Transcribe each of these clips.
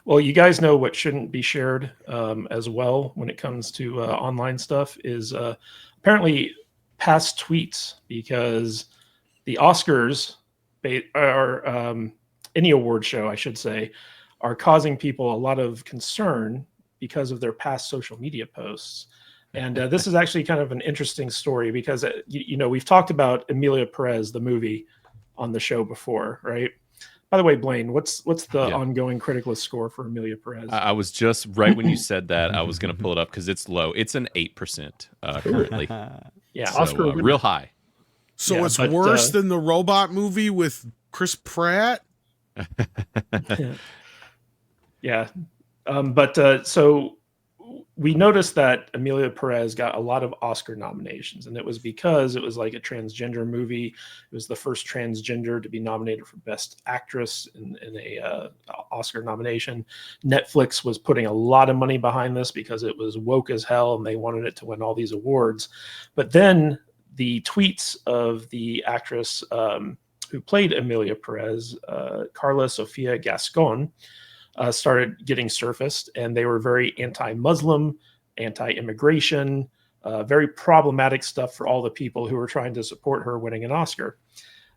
Well, you guys know what shouldn't be shared as well when it comes to online stuff is apparently past tweets because the Oscars are any award show, I should say, are causing people a lot of concern because of their past social media posts. And this is actually kind of an interesting story because we've talked about Emilia Perez, the movie, on the show before, right? By the way, Blaine, what's the Yeah. ongoing critical score for Emilia Perez? I was just right when you said that. I was going to pull it up because it's low. It's an 8% Ooh, currently. yeah, So Oscar real winner. high. So Yeah, it's but worse than the robot movie with Chris Pratt? yeah, so we noticed that Emilia Perez got a lot of Oscar nominations, and it was because it was like a transgender movie. It was the first transgender to be nominated for Best Actress in a Oscar nomination. Netflix was putting a lot of money behind this because it was woke as hell, and they wanted it to win all these awards. But then the tweets of the actress who played Emilia Perez, Carla Sofia Gascon, started getting surfaced, and they were very anti-Muslim, anti-immigration, very problematic stuff for all the people who were trying to support her winning an Oscar.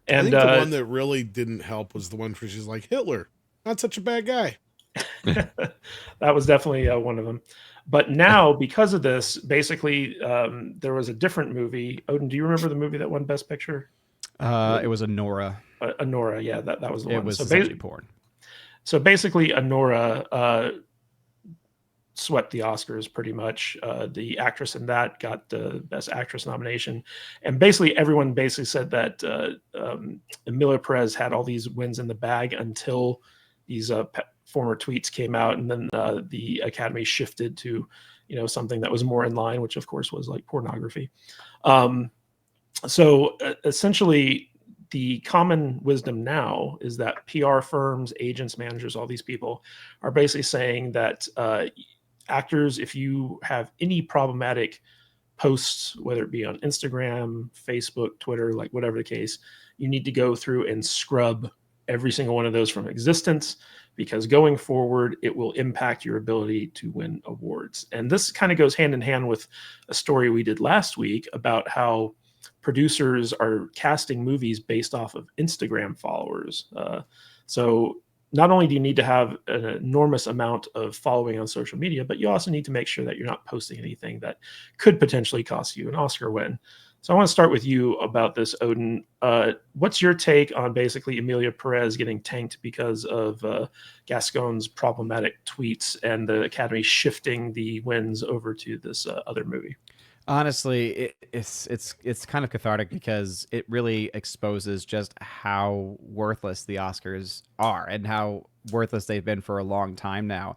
I And think the one that really didn't help was the one where she's like, Hitler, not such a bad guy. that was definitely one of them. But now, because of this, basically, there was a different movie. Odin, do you remember the movie that won Best Picture? It was a Nora. Anora, yeah, that was the It one. was So, essentially porn. so basically, Anora swept the Oscars pretty much. The actress in that got the Best Actress nomination, and basically everyone basically said that Emilia Perez had all these wins in the bag until these former tweets came out, and then the Academy shifted to something that was more in line, which of course was like pornography. So essentially, the common wisdom now is that PR firms, agents, managers, all these people are basically saying that actors, if you have any problematic posts, whether it be on Instagram, Facebook, Twitter, like whatever the case, you need to go through and scrub every single one of those from existence, because going forward, it will impact your ability to win awards. And this kind of goes hand in hand with a story we did last week about how producers are casting movies based off of Instagram followers. So not only do you need to have an enormous amount of following on social media, but you also need to make sure that you're not posting anything that could potentially cost you an Oscar win. So I want to start with you about this, Odin. What's your take on basically Emilia Perez getting tanked because of Gascon's problematic tweets and the Academy shifting the wins over to this other movie? Honestly, it's kind of cathartic because it really exposes just how worthless the Oscars are and how worthless they've been for a long time now.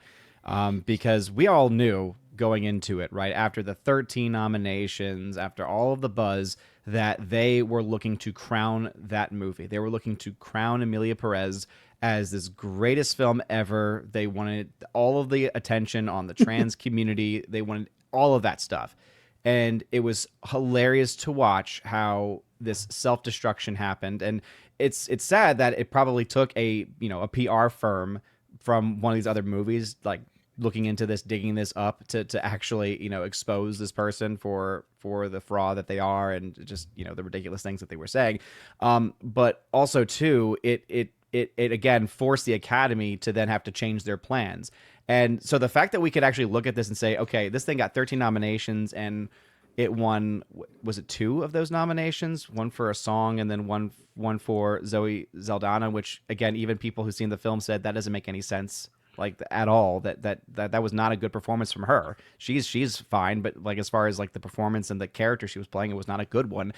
Because we all knew going into it, right after the 13 nominations, after all of the buzz, that they were looking to crown that movie. They were looking to crown Emilia Perez as this greatest film ever. They wanted all of the attention on the trans community. They wanted all of that stuff. And it was hilarious to watch how this self-destruction happened. And it's sad that it probably took a PR firm from one of these other movies, like looking into this, digging this up to actually expose this person for the fraud that they are, and just the ridiculous things that they were saying. But also too, it again forced the Academy to then have to change their plans. And so the fact that we could actually look at this and say, okay, this thing got 13 nominations and it won, was it 2 of those nominations? One for a song and then one for Zoe Saldana, which again, even people who've seen the film said that doesn't make any sense, like at all. That was not a good performance from her. She's fine, but like as far as like the performance and the character she was playing, it was not a good one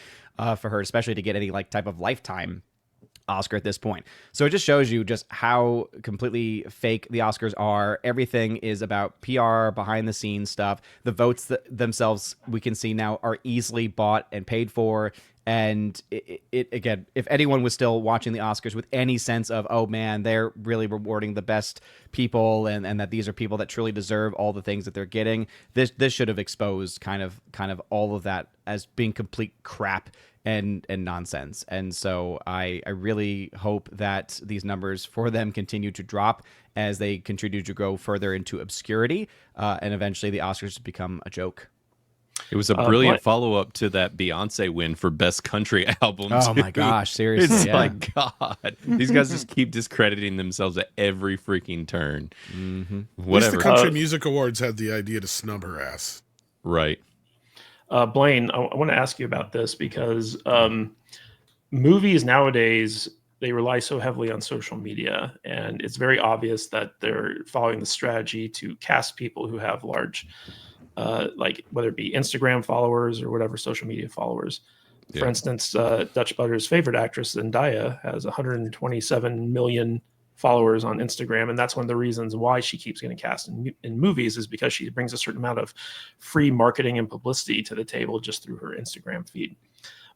for her, especially to get any like type of lifetime Oscar at this point. So it just shows you just how completely fake the Oscars are. Everything is about PR, behind the scenes stuff. The votes themselves, we can see now, are easily bought and paid for. And it again, if anyone was still watching the Oscars with any sense of, oh man, they're really rewarding the best people, and that these are people that truly deserve all the things that they're getting, this should have exposed kind of all of that as being complete crap. and nonsense. And so I really hope that these numbers for them continue to drop as they continue to go further into obscurity, and eventually the Oscars become a joke. It was a brilliant follow up to that Beyonce win for Best Country Album. Oh too. my gosh, seriously, It's yeah. like, God, these guys just keep discrediting themselves at every freaking turn. Mm-hmm. At least the Whatever. Country Music Awards had the idea to snub her ass. Right. Blaine, I want to ask you about this because movies nowadays, they rely so heavily on social media, and it's very obvious that they're following the strategy to cast people who have large, like whether it be Instagram followers or whatever social media followers. For Yeah. instance, Dutch Butter's favorite actress Zendaya has 127 million followers on Instagram, and that's one of the reasons why she keeps getting cast in movies, is because she brings a certain amount of free marketing and publicity to the table just through her Instagram feed.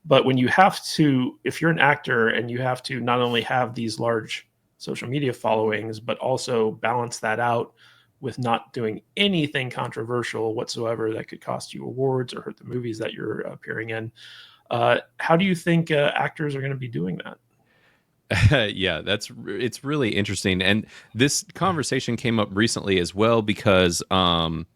But when you have to, if you're an actor and you have to not only have these large social media followings, but also balance that out with not doing anything controversial whatsoever that could cost you awards or hurt the movies that you're appearing in, how do you think actors are going to be doing that? Yeah, it's really interesting. And this conversation came up recently as well because Ethan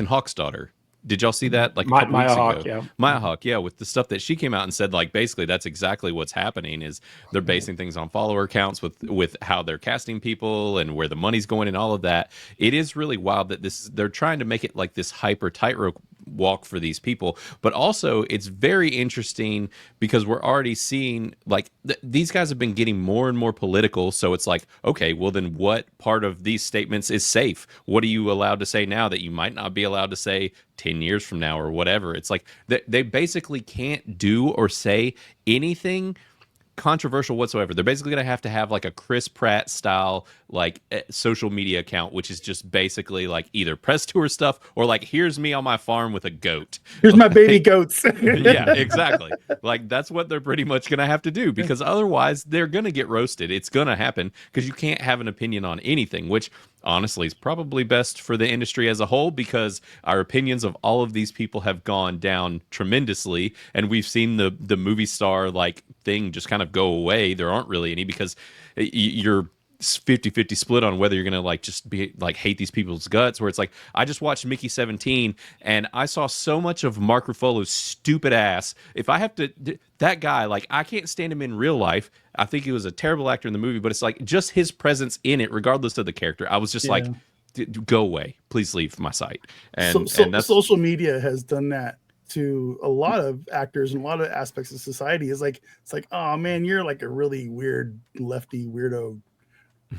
Hawke's daughter. Did y'all see that like a couple Maya weeks Hawke, ago? yeah. Maya Hawke, yeah, with the stuff that she came out and said, like basically that's exactly what's happening is they're basing things on follower counts with how they're casting people and where the money's going and all of that. It is really wild that they're trying to make it like this hyper tightrope walk for these people, but also it's very interesting because we're already seeing like these guys have been getting more and more political. So it's like, okay, well then what part of these statements is safe? What are you allowed to say now that you might not be allowed to say 10 years from now or whatever? It's like they basically can't do or say anything controversial whatsoever. They're basically going to have like a Chris Pratt style like social media account, which is just basically like either press tour stuff or like here's me on my farm with a goat. Here's my baby goats. Yeah, exactly. Like that's what they're pretty much going to have to do because otherwise they're going to get roasted. It's going to happen because you can't have an opinion on anything, which honestly is probably best for the industry as a whole because our opinions of all of these people have gone down tremendously and we've seen the movie star like thing just kind of go away. There aren't really any because you're 50-50 split on whether you're gonna like just be like hate these people's guts, where it's like I just watched Mickey 17 and I saw so much of Mark Ruffalo's stupid ass. If I have to, that guy, like I can't stand him in real life. I think he was a terrible actor in the movie, but it's like just his presence in it, regardless of the character, I was just like, go away, please leave my sight. And that's social media has done that to a lot of actors and a lot of aspects of society. It's like, oh man, you're like a really weird lefty weirdo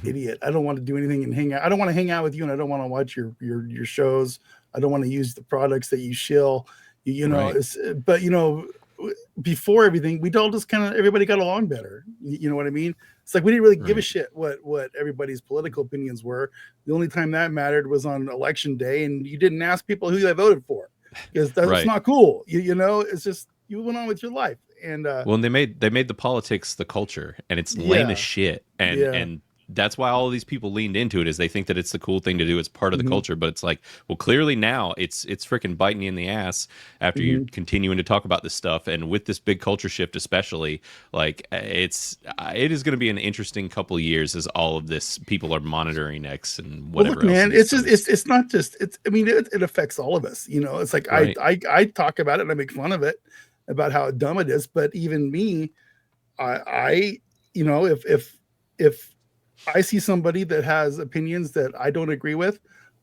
idiot. I don't want to do anything and hang out. I don't want to hang out with you, and I don't want to watch your shows. I don't want to use the products that you shill. You know, right. But you know, before everything, we all just kind of everybody got along better. You know what I mean? It's like we didn't really give a shit what everybody's political opinions were. The only time that mattered was on election day, and you didn't ask people who they voted for because that's not cool. You know, it's just you went on with your life. And well, and they made the politics the culture, and it's lame as shit. And that's why all of these people leaned into it, is they think that it's the cool thing to do. It's part of the culture, but it's like, well, clearly now it's freaking biting you in the ass after you're continuing to talk about this stuff. And with this big culture shift, especially, like it is going to be an interesting couple of years as all of this people are monitoring X and whatever. Well, look, man, else it's not just I mean, it affects all of us. You know, it's like I talk about it and I make fun of it about how dumb it is, but even me, I you know, if I see somebody that has opinions that I don't agree with,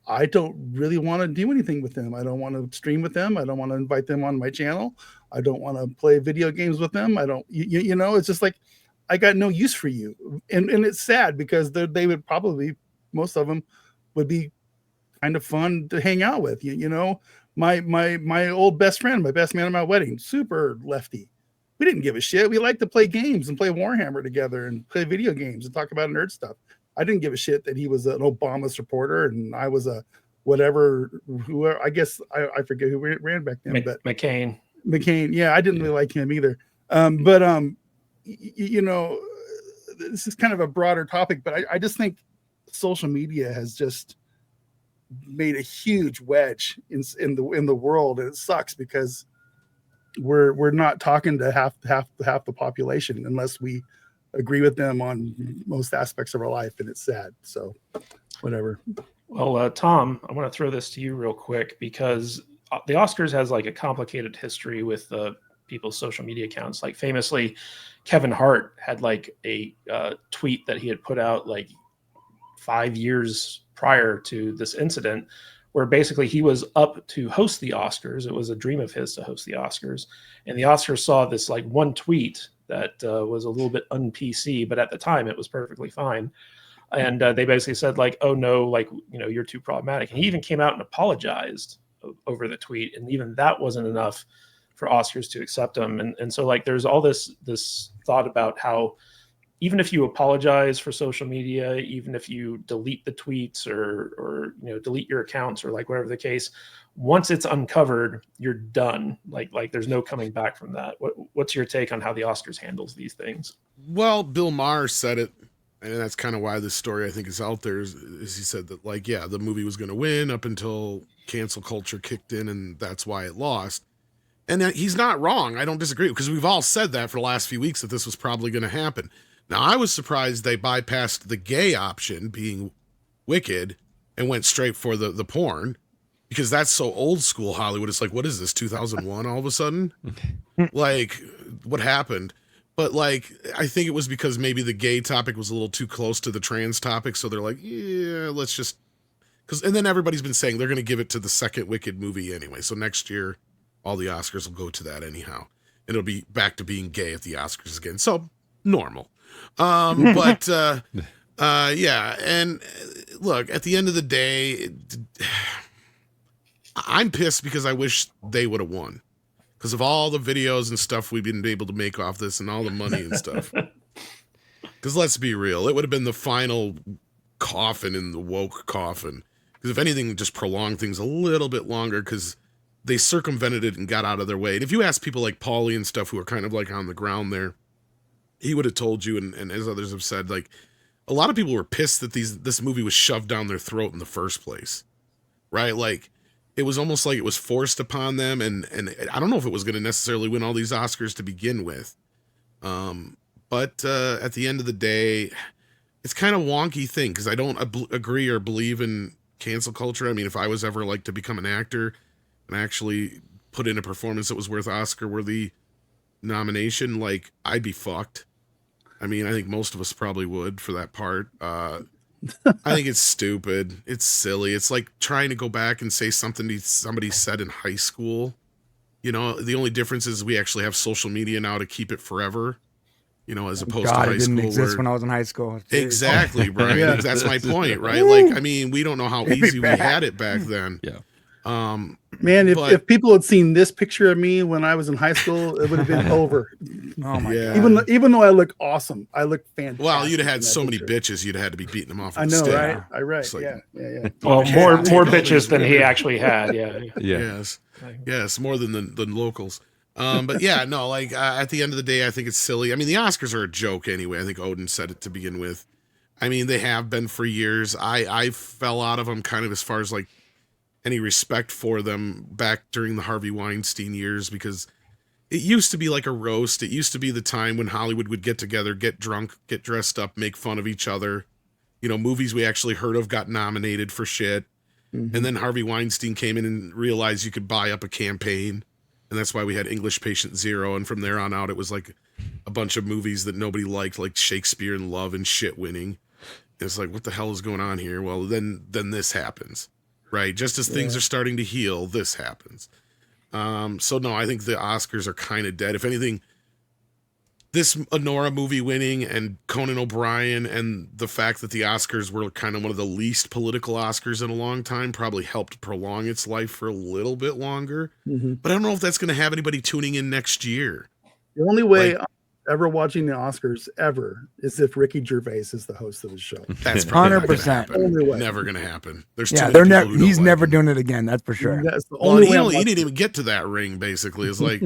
I don't really want to do anything with them. I don't want to stream with them. I don't want to invite them on my channel. I don't want to play video games with them. I don't, you know, it's just like, I got no use for you. And it's sad because they would probably, most of them would be kind of fun to hang out with. You know, my old best friend, my best man at my wedding, super lefty. We didn't give a shit. We like to play games and play Warhammer together and play video games and talk about nerd stuff. I didn't give a shit that he was an Obama supporter and I was a whatever, whoever. I guess I forget who ran back then, but McCain. Yeah, I didn't really like him either. You know, this is kind of a broader topic, but I just think social media has just made a huge wedge in the world, and it sucks because we're not talking to half the population unless we agree with them on most aspects of our life, and it's sad. So, whatever. Well, Tom, I want to throw this to you real quick because the Oscars has like a complicated history with people's social media accounts. Like famously, Kevin Hart had like a tweet that he had put out like 5 years prior to this incident, where basically he was up to host the Oscars. It was a dream of his to host the Oscars, and the Oscars saw this like one tweet that was a little bit un-PC, but at the time it was perfectly fine. And they basically said like, "Oh no, like you're too problematic." And he even came out and apologized over the tweet, and even that wasn't enough for Oscars to accept him. And so like there's all this thought about how even if you apologize for social media, even if you delete the tweets or delete your accounts or like whatever the case, once it's uncovered, you're done. Like there's no coming back from that. What's your take on how the Oscars handles these things? Well, Bill Maher said it, and that's kind of why this story I think is out there. Is he said that like, yeah, the movie was going to win up until cancel culture kicked in, and that's why it lost. And he's not wrong. I don't disagree, because we've all said that for the last few weeks that this was probably going to happen. Now, I was surprised they bypassed the gay option, being Wicked, and went straight for the porn, because that's so old school Hollywood. It's like, what is this, 2001 all of a sudden? Like, what happened? But like, I think it was because maybe the gay topic was a little too close to the trans topic, so they're like, yeah, let's just... And then everybody's been saying they're going to give it to the second Wicked movie anyway, so next year all the Oscars will go to that anyhow. And it'll be back to being gay at the Oscars again. So, normal. But yeah, and look, at the end of the day, I'm pissed because I wish they would have won, because of all the videos and stuff we've been able to make off this and all the money and stuff. Because let's be real, it would have been the final coffin in the woke coffin. Because if anything, just prolonged things a little bit longer, because they circumvented it and got out of their way. And if you ask people like Paulie and stuff who are kind of like on the ground there, he would have told you, and as others have said, like, a lot of people were pissed that this movie was shoved down their throat in the first place, right? Like, it was almost like it was forced upon them, and I don't know if it was going to necessarily win all these Oscars to begin with. But at the end of the day, it's kind of a wonky thing, because I don't agree or believe in cancel culture. I mean, if I was ever like to become an actor and actually put in a performance that was worth Oscar-worthy nomination, like, I'd be fucked. I mean, I think most of us probably would for that part. I think it's stupid. It's silly. It's like trying to go back and say something somebody said in high school. You know, the only difference is we actually have social media now to keep it forever. You know, as opposed to high it didn't school. exist when I was in high school. Exactly, Brian. Yeah. That's my point, right? Like, I mean, we don't know how easy we bad. had it back then. Yeah. Man, But- if people had seen this picture of me when I was in high school, it would have been over. Oh my Yeah. god. Even though I look awesome, I look fantastic. Well, you'd have in had that so many picture. bitches, you'd have had to be beating them off. I with know, a stick. right? I right. It's like- Yeah. Well, Okay. more Take all bitches these than he women. actually had. Yeah. Yeah. Yes, more than the locals. But yeah, no, like at the end of the day, I think it's silly. I mean, the Oscars are a joke anyway. I think Odin said it to begin with. I mean, they have been for years. I fell out of them kind of as far as like any respect for them back during the Harvey Weinstein years, because it used to be like a roast. It used to be the time when Hollywood would get together, get drunk, get dressed up, make fun of each other. You know, movies we actually heard of got nominated for shit. Mhm. And then Harvey Weinstein came in and realized you could buy up a campaign. And that's why we had English Patient Zero. And from there on out, it was like a bunch of movies that nobody liked, like Shakespeare in Love and shit winning. It's like, what the hell is going on here? Well, then this happens, right? Just as things are starting to heal, this happens. So no, I think the Oscars are kind of dead. If anything, this Honora movie winning and Conan O'Brien and the fact that the Oscars were kind of one of the least political Oscars in a long time probably helped prolong its life for a little bit longer. Mhm. But I don't know if that's going to have anybody tuning in next year. The only way Like- I'm ever watching the Oscars ever is if Ricky Gervais is the host of the show. That's probably not gonna 100%. happen. Only way. Never going to happen. There's too Yeah, many they're people never. who don't He's like never him. doing it again. That's for sure. That's the Well, only and way. I'm he didn't watching- even get to that ring, basically. It's like,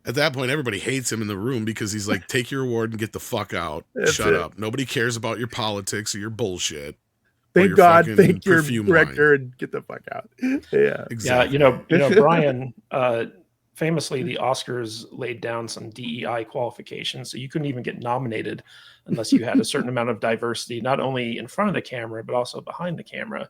at that point, everybody hates him in the room because he's like, take your award and get the fuck out. That's Shut it. up. Nobody cares about your politics or your bullshit. Thank your God, fucking thank your perfume director, and get the fuck out. Yeah. Exactly. Yeah, Brian, famously, the Oscars laid down some DEI qualifications, so you couldn't even get nominated unless you had a certain amount of diversity, not only in front of the camera but also behind the camera.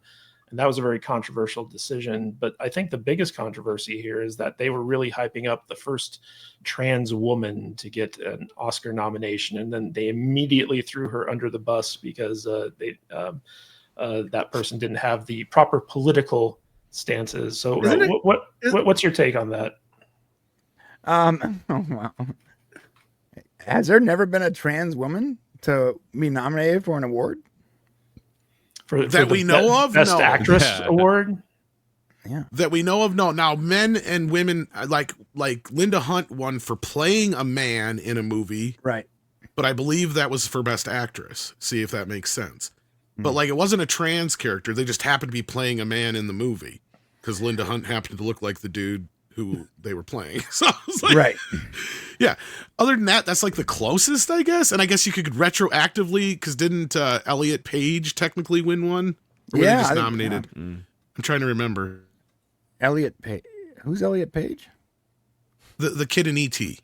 And that was a very controversial decision. But I think the biggest controversy here is that they were really hyping up the first trans woman to get an Oscar nomination, and then they immediately threw her under the bus because that person didn't have the proper political stances. So, what's your take on that? Oh, wow. Has there never been a trans woman to be nominated for an award? For that we know of? Best No. Actress award? Yeah. That we know of? No. Now, men and women, like Linda Hunt won for playing a man in a movie. Right. But I believe that was for Best Actress. See if that makes sense. But like, it wasn't a trans character. They just happened to be playing a man in the movie because Linda Hunt happened to look like the dude who they were playing. So I was like, Right. Yeah. Other than that, that's like the closest, I guess. And I guess you could retroactively, because didn't Elliot Page technically win one? Or were they just nominated? I'm trying to remember. Elliot Page. Who's Elliot Page? The kid in E.T.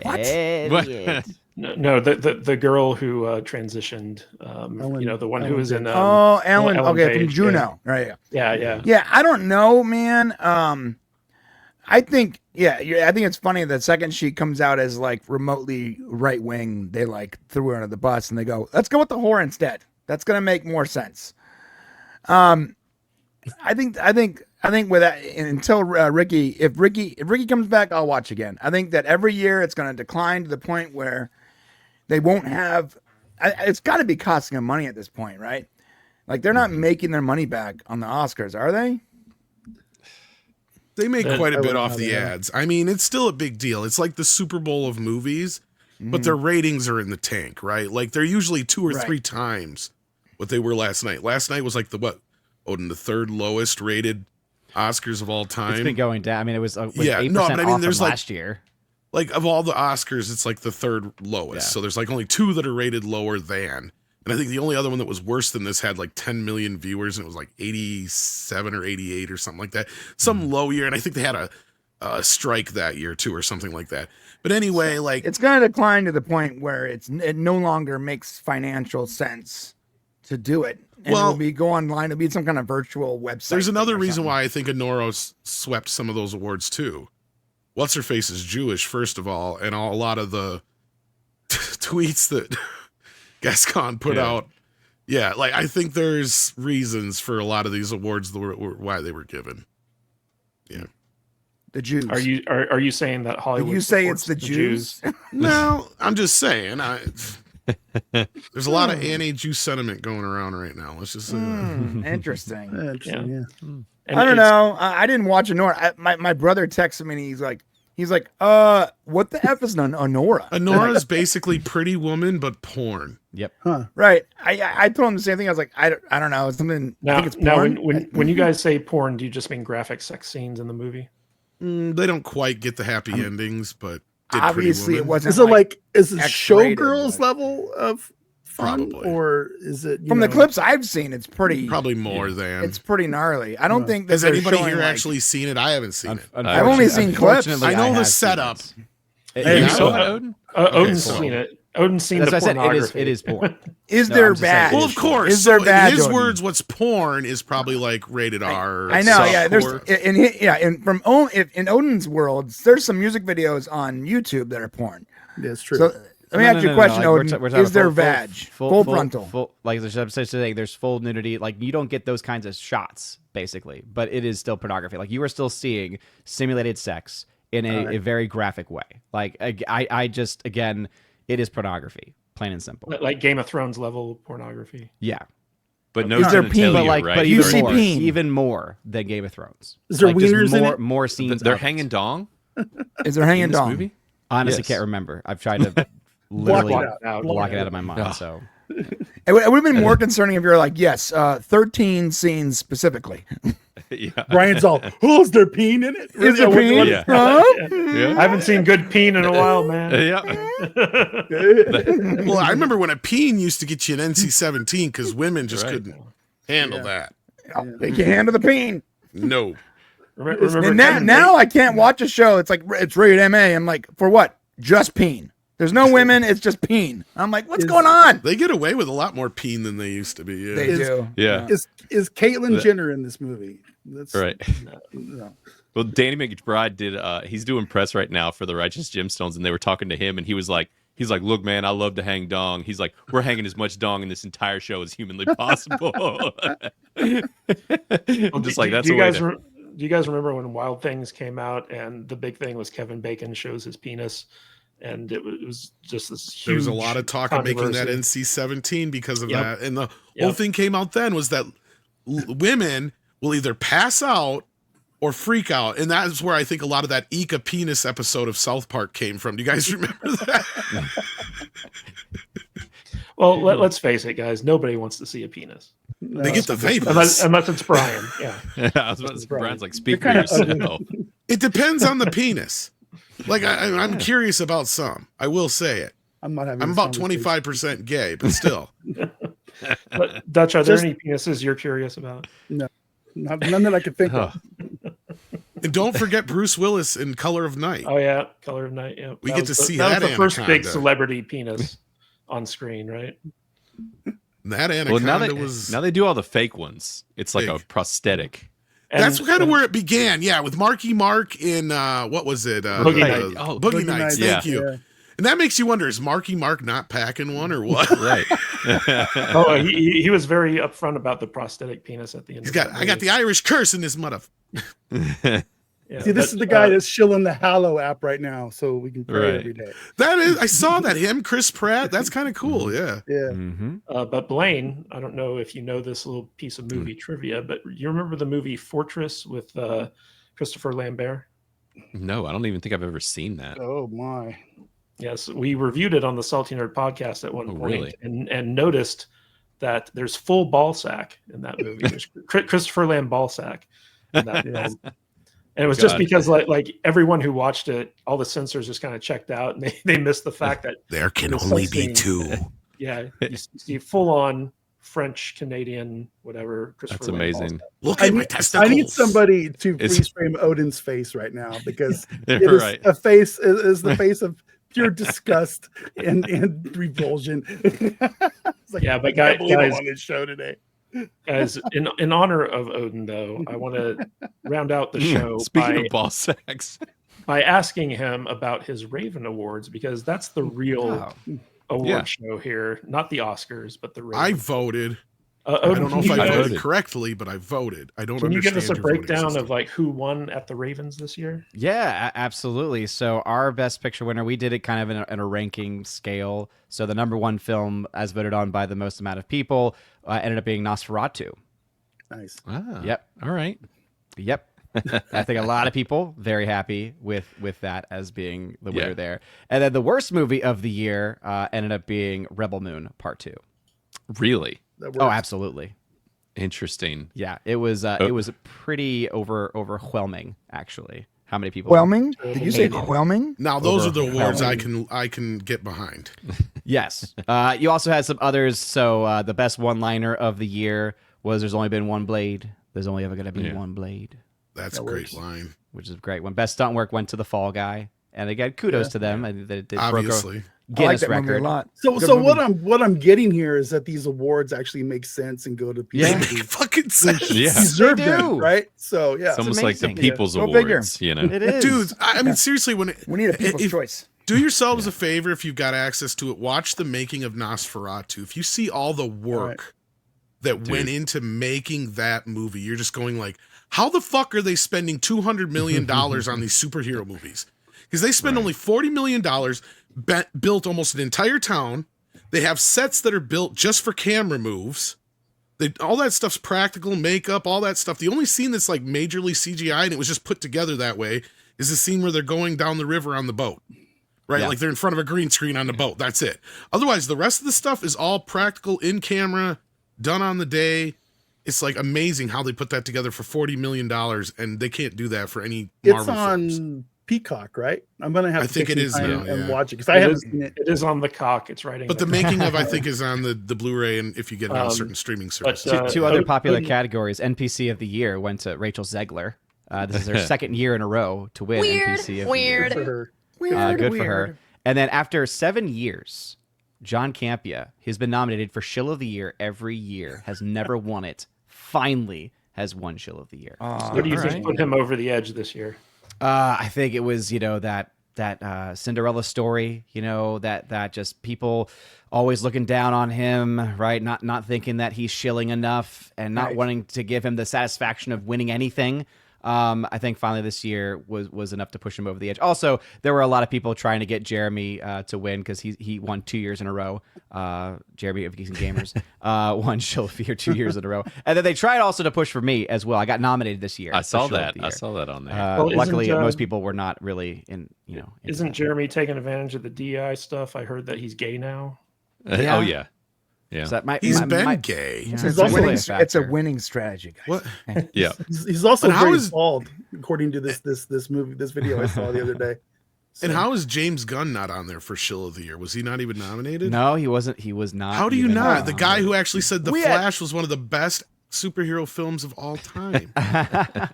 What? No, the girl who transitioned. The one who was in. Ellen. Okay, Page, from Juno. yeah. Right. Yeah. Yeah, I don't know, man. I think it's funny the second she comes out as like remotely right wing, they like threw her under the bus and they go, let's go with the whore instead. That's gonna make more sense. I think with that, until Ricky, if Ricky comes back, I'll watch again. I think that every year it's gonna decline to the point where they won't have. It's got to be costing them money at this point, right? Like they're not making their money back on the Oscars, are they? They make quite a bit off the ads. I mean, it's still a big deal. It's like the Super Bowl of movies, but their ratings are in the tank, right? Like they're usually 2 or 3 times what they were last night. Last night was like the third lowest rated Oscars of all time. It's been going down. I mean, it was 8% but I mean, off there's from last year. Like of all the Oscars, it's like the third lowest. So there's like only 2 that are rated lower than. And I think the only other one that was worse than this had like 10 million viewers, and it was like 87 or 88 or something like that. Some low year, and I think they had a strike that year too or something like that. But anyway, like it's going to decline to the point where it no longer makes financial sense to do it. And it'll be go online. It'll be some kind of virtual website. There's another reason why I think Honora swept some of those awards too. What's her face is Jewish, first of all, and a lot of the tweets that Gascon put out. Yeah, like I think there's reasons for a lot of these awards why they were given. Yeah, the Jews. Are you saying that Hollywood? Did you say it's the Jews? No, I'm just saying. There's a lot of anti-Jew sentiment going around right now. Let's just say that. Interesting. Yeah. I don't know. I didn't watch Honora. My brother texted me and he's like, what the F is Honora? Honora is basically Pretty Woman, but porn. Yep. Huh. Right. I told him the same thing. I was like, I don't know. It's something. I think it's porn. When you guys say porn, do you just mean graphic sex scenes in the movie? They don't quite get the happy endings, but obviously it wasn't. Is it Showgirls level of fun, probably, or is it from the clips I've seen? It's probably more than. It's pretty gnarly. I don't think that has anybody here actually seen it. I haven't seen it. I've only seen clips. I know the setup. You saw it, Odin? Odin's seen it. Odin's seen the pornography. It is porn. Is there badge? Well, of course. Is there badge? In his words, what's porn is probably like rated R. I know. Yeah. There's in Odin's world, there's some music videos on YouTube that are porn. That's true. So let me ask you a question, Odin. Is there vag? Full frontal? Full, like I'm saying, there's full nudity. Like you don't get those kinds of shots, basically, but it is still pornography. Like you are still seeing simulated sex in a very graphic way. Like I just, again, it is pornography, plain and simple. Like Game of Thrones level pornography. Yeah. But no is there peen? right? Even more than Game of Thrones. Is there wieners in it? More scenes. They're hanging dong? Is there hanging dong? Movie? Honestly, can't remember. I've tried to literally block it out of my mind. So it would have been more concerning if you were like, yes, 13 scenes specifically. Yeah. Brian's all, is there peen in it? Is there peen? Yeah. I haven't seen good peen in a while, man. Yeah. Well, I remember when a peen used to get you an NC-17 because women just couldn't handle that. They can handle the peen. No. Remember And Kevin now I can't watch a show. It's like it's rated MA. I'm like, for what? Just peen. There's no women. It's just peen. I'm like, what's going on? They get away with a lot more peen than they used to be. Yeah. They do. Yeah. Is Caitlyn Jenner in this movie? That's Right. No. Well, Danny McBride did. He's doing press right now for the Righteous Gemstones, and they were talking to him, and he's like, look, man, I love to hang dong. He's like, we're hanging as much dong in this entire show as humanly possible. I'm just like, that's do a you way guys to. do you guys remember when Wild Things came out and the big thing was Kevin Bacon shows his penis, and it was just this huge. There was a lot of talk of making that controversy. NC-17 because of Yep. that, and the whole thing came out then was that women will either pass out or freak out, and that is where I think a lot of that Ika penis episode of South Park came from. Do you guys remember that? Well, let's face it, guys. Nobody wants to see a penis They get the unless, vapors. it's Brian. Yeah. I was about to say, Brian's like, speak for They're kinda yourself. It depends on the penis. Like I'm curious about some. I will say it. I'm not having. I'm this about conversation. 25% gay, but still. But Dutch, are there Just- any penises you're curious about? None that I could think of. And don't forget Bruce Willis in Color of Night. Oh yeah, Color of Night. Yeah, We That get was to see that that was the first big anaconda. celebrity penis on screen, right? That Well, anaconda was. now they do all the fake ones. It's like Big. a prosthetic. That's And- kind of and- where it began. Yeah, with Marky Mark in what was it? Boogie Nights. Boogie, Oh, Nights. Nights. Thank Yeah. you. Yeah. And that makes you wonder: is Marky Mark not packing one or what? Right. Oh, he was very upfront about the prosthetic penis at the end. He's of got. that I got movie. the Irish curse in this mother. Yeah, See, this but, is the guy that's shilling the Hallow app right now, so we can pray Right. every day. That is. I saw that him, Chris Pratt. That's kind of cool. Yeah. Yeah. Mm-hmm. But Blaine, I don't know if you know this little piece of movie trivia, but you remember the movie Fortress with Christopher Lambert? No, I don't even think I've ever seen that. Oh my. Yes, we reviewed it on the Salty Nerd podcast at one Oh, point, really? and noticed that there's full ball sack in that movie. There's Christopher Lamb ball sack in that film. And it was just God. because like everyone who watched it, all the censors just kind of checked out, and they missed the fact that There can There's only something- be two. yeah, you see full on French Canadian whatever. That's Lamb ball amazing. sack. Look I at my need, testicles. I need somebody to It's- freeze frame Odin's face right now because it is Right. a face is the face of pure disgust and revulsion. It's like, Yeah, but I can't believe I'm guys- on this show today. Guys, in honor of Odin, though, I want to round out the show Speaking by, of ball sacks, by asking him about his Raven Awards, because that's the real Oh. award Yeah. show here, not the Oscars, but the Raven. I voted. Odin, I don't know can if you I guys- voted correctly, but I voted. I don't Can you understand give us a your voting breakdown system. of like who won at the Ravens this year? Yeah, absolutely. So our best picture winner, we did it kind of in a ranking scale. So the number one film, as voted on by the most amount of people, ended up being Nosferatu. Nice. ah, Yep. all right. Yep. I think a lot of people very happy with that as being the winner Yeah. there. And then the worst movie of the year ended up being Rebel Moon Part 2. Really That Oh, works. absolutely. interesting. Yeah, it was pretty overwhelming actually. How many people? Whelming? Did you say Canadian. whelming? Now those are the awards Overwhelming. I can get behind. Yes. You also had some others. So the best one-liner of the year was "There's only been one blade. There's only ever going to be Yeah. one blade," That's a That great works. line. which is a great one. Best stunt work went to the Fall Guy, and again, kudos to them. And they broke a Obviously. I like Guinness that movie a record. lot. So, Good so movie. what I'm getting here is that these awards actually make sense and go to people They Yeah. make fucking sense. Yeah. deserve They them, do. right? So yeah, It's almost like the amazing. People's Go figure. Awards, you know. It is, Dude, I mean seriously, when We need a people's if- choice. do yourselves a favor if you've got access to it. Watch the making of Nosferatu. If you see all the work that went into making that movie, you're just going like, how the fuck are they spending $200 million on these superhero movies? Because they spend only $40 million, built almost an entire town. They have sets that are built just for camera moves. All that stuff's practical, makeup, all that stuff. The only scene that's like majorly CGI and it was just put together that way is the scene where they're going down the river on the boat. Right? Yeah. Like they're in front of a green screen on the boat. That's it. Otherwise, the rest of the stuff is all practical, in camera, done on the day. It's like amazing how they put that together for $40 million, and they can't do that for any Marvel it's on films. Peacock, right? I'm gonna have I to think take it some is time now, and yeah. watch it because I It haven't is- seen it. It is on the cock. It's writing. But the making of, I think, is on the Blu-ray, and if you get it on Um, certain streaming but, services. Two other Odin- popular Odin- categories. NPC of the year went to Rachel Zegler This is her second year in a row to win NPC of the Year. Good for her. Good for her. And then after 7 years, John Campea, who's been nominated for Shill of the Year every year, has never won it. Finally has won Shill of the Year. What do you think put him over the edge this year? I think it was, that Cinderella story, that just people always looking down on him, right? Not thinking that he's shilling enough and not wanting to give him the satisfaction of winning anything. I think finally this year was enough to push him over the edge. Also, there were a lot of people trying to get Jeremy to win because he won 2 years in a row. Jeremy of Geeks and Gamers won Shill of the Year 2 years in a row, and then they tried also to push for me as well. I got nominated this year. I saw that. I saw that on there. Luckily, most people were not really in. Isn't Jeremy taking advantage of the DI stuff? I heard that he's gay now. Oh yeah. Yeah, so he's been gay. Yeah, it's a winning strategy, guys. What? Yeah, he's also very bald, according to this video I saw the other day. So. And how is James Gunn not on there for Shill of the Year? Was he not even nominated? No, he wasn't. He was not. How do you not? The guy who actually said The Flash was one of the best superhero films of all time.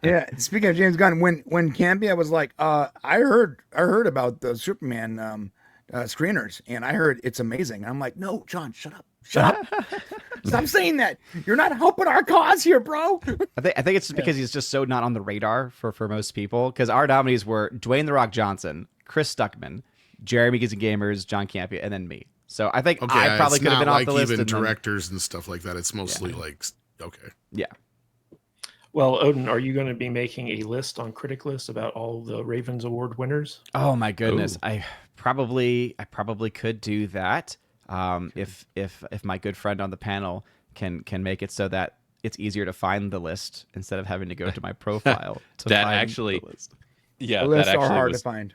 Yeah. Speaking of James Gunn, when Campea was like, I heard about the Superman screeners, and I heard it's amazing. I'm like, no, John, shut up. Shut up. Stop saying that. You're not helping our cause here, bro. I think it's just because he's just so not on the radar for most people. Because our nominees were Dwayne "The Rock" Johnson, Chris Stuckman, Jeremy Geeks and Gamers, John Campea, and then me. So I think I probably could have been off the list. Even directors and stuff like that. It's mostly Yeah. Well, Odin, are you going to be making a list on Critic List about all the Ravens Award winners? Oh my goodness. Ooh. I probably could do that. If my good friend on the panel can make it so that it's easier to find the list instead of having to go to my profile to that find actually the list. Yeah, the lists are hard to find.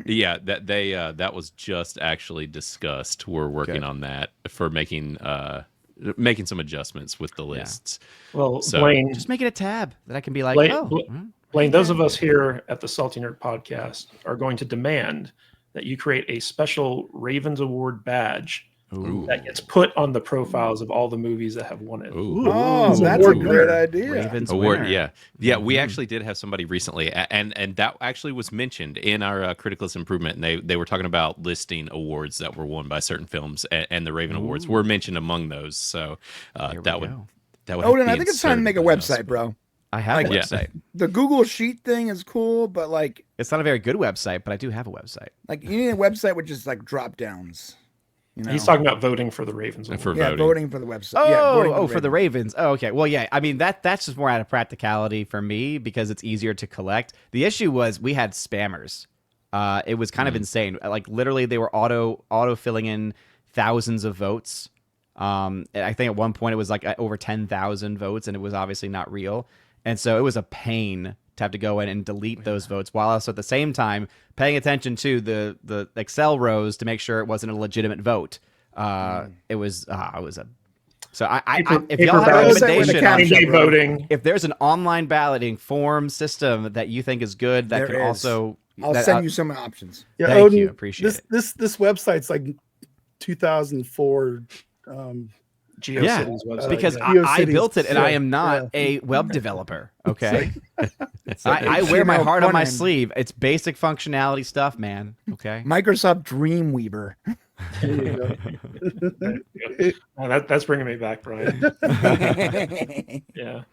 Yeah, that was just actually discussed. We're working on that for making some adjustments with the lists. Well, so, Blaine, just make it a tab that I can be like, Blaine, those of us here at the Salty Nerd Podcast are going to demand that you create a special Ravens Award badge that gets put on the profiles of all the movies that have won it. Oh, that's a great idea. Ravens Award, winner. yeah. We actually did have somebody recently, and that actually was mentioned in our Critical List Improvement, and they were talking about listing awards that were won by certain films, and the Raven Awards were mentioned among those. So that would. Odin, I think it's time to make a website, bro. I have a website. The Google Sheet thing is cool, but it's not a very good website, but I do have a website. You need a website with just drop downs. He's talking about voting for the Ravens. Voting for the website. For the Ravens. Oh, okay. Well, yeah. I mean that's just more out of practicality for me because it's easier to collect. The issue was we had spammers. It was kind of insane. Literally, they were auto filling in thousands of votes. I think at one point it was over 10,000 votes, and it was obviously not real. And so it was a pain to have to go in and delete those votes while also at the same time paying attention to the Excel rows to make sure it wasn't a legitimate vote. It was a. So if y'all have a recommendation voting, if there's an online balloting form system that you think is good, that can also, I'll send you some options. Yeah, thank you, appreciate it. This website's 2004. GeoCities website. Because I built it and I am not a web developer. Okay. I wear my heart on my sleeve. It's basic functionality stuff, man. Okay. Microsoft Dreamweaver. That's bringing me back, Brian. Yeah.